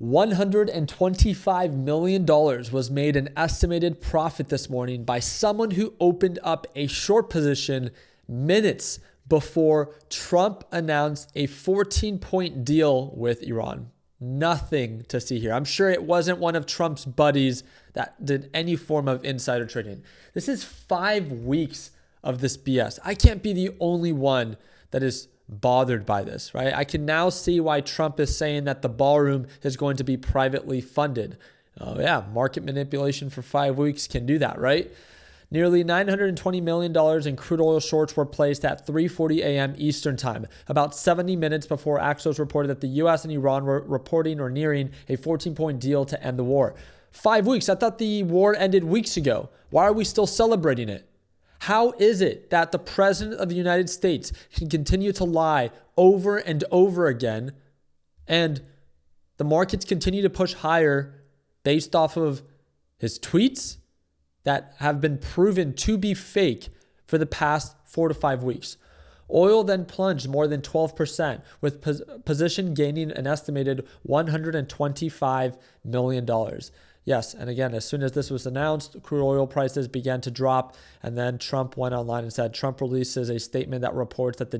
$125 million was made an estimated profit this morning by someone who opened up a short position minutes before Trump announced a 14-point deal with Iran. Nothing to see here. I'm sure it wasn't one of Trump's buddies that did any form of insider trading. This is 5 weeks of this BS. I can't be the only one that is bothered by this, right? I can now see why Trump is saying that the ballroom is going to be privately funded. Oh yeah, market manipulation for 5 weeks can do that, right? Nearly $920 million in crude oil shorts were placed at 3:40 a.m. Eastern Time, about 70 minutes before Axios reported that the U.S. and Iran were reporting or nearing a 14-point deal to end the war. 5 weeks. I thought the war ended weeks ago. Why are we still celebrating it? How is it that the President of the United States can continue to lie over and over again and the markets continue to push higher based off of his tweets that have been proven to be fake for the past 4 to 5 weeks? Oil then plunged more than 12%, with position gaining an estimated $125 million. Yes, and again, as soon as this was announced, crude oil prices began to drop, and then Trump went online and said Trump releases a statement that reports that a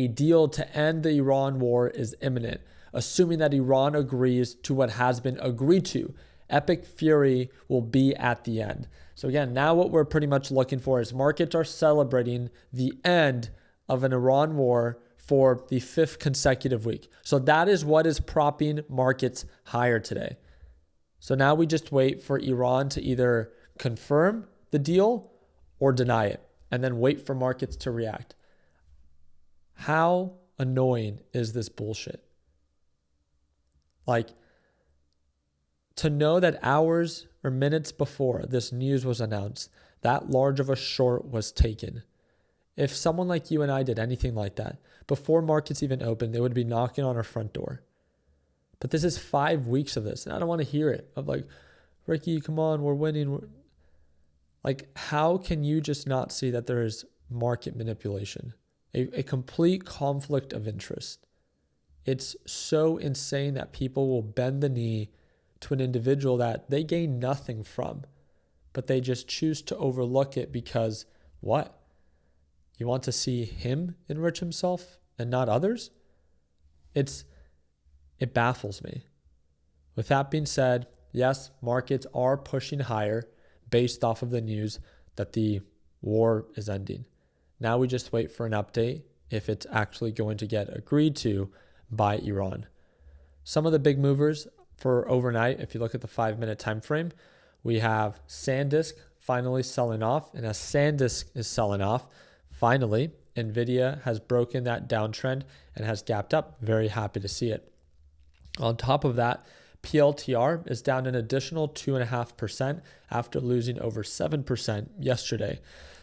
deal to end the Iran war is imminent, assuming that Iran agrees to what has been agreed to. Epic fury will be at the end. So again, now what we're pretty much looking for is markets are celebrating the end of an Iran war for the 5th consecutive week. So that is what is propping markets higher today. So now we just wait for Iran to either confirm the deal or deny it, and then wait for markets to react. How annoying is this bullshit? Like, to know that hours or minutes before this news was announced, that large of a short was taken. If someone like you and I did anything like that, before markets even opened, they would be knocking on our front door. But this is 5 weeks of this, and I don't want to hear it. Of like, Ricky, come on, we're winning. Like, how can you just not see that there is market manipulation? A complete conflict of interest. It's so insane that people will bend the knee to an individual that they gain nothing from, but they just choose to overlook it because what? You want to see him enrich himself and not others? It baffles me. With that being said, yes, markets are pushing higher based off of the news that the war is ending. Now we just wait for an update if it's actually going to get agreed to by Iran. Some of the big movers for overnight, if you look at the 5-minute time frame, we have SanDisk finally selling off. And as SanDisk is selling off, finally, NVIDIA has broken that downtrend and has gapped up. Very happy to see it. On top of that, PLTR is down an additional 2.5% after losing over 7% yesterday.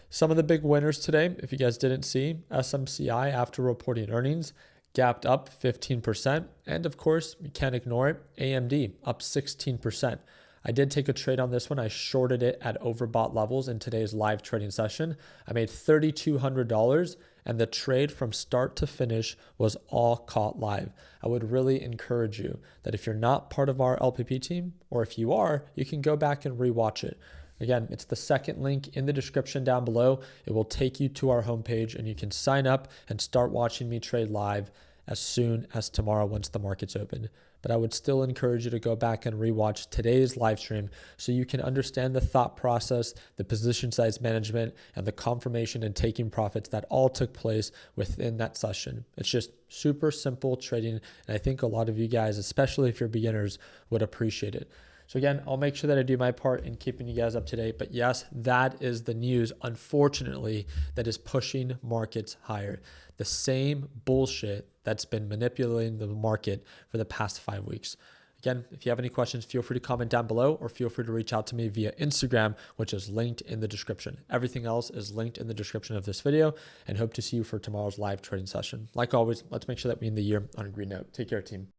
Some of the big winners today, if you guys didn't see, SMCI after reporting earnings gapped up 15%. And of course, you can't ignore it, AMD up 16%. I did take a trade on this one. I shorted it at overbought levels in today's live trading session. I made $3,200, and the trade from start to finish was all caught live. I would really encourage you that if you're not part of our LPP team, or if you are, you can go back and rewatch it. Again, it's the second link in the description down below. It will take you to our homepage, and you can sign up and start watching me trade live as soon as tomorrow once the market's open. But I would still encourage you to go back and rewatch today's live stream so you can understand the thought process, the position size management, and the confirmation and taking profits that all took place within that session. It's just super simple trading, and I think a lot of you guys, especially if you're beginners, would appreciate it. So again, I'll make sure that I do my part in keeping you guys up to date. But yes, that is the news, unfortunately, that is pushing markets higher. The same bullshit that's been manipulating the market for the past 5 weeks. Again, if you have any questions, feel free to comment down below or feel free to reach out to me via Instagram, which is linked in the description. Everything else is linked in the description of this video, and hope to see you for tomorrow's live trading session. Like always, let's make sure that we end the year on a green note. Take care, team.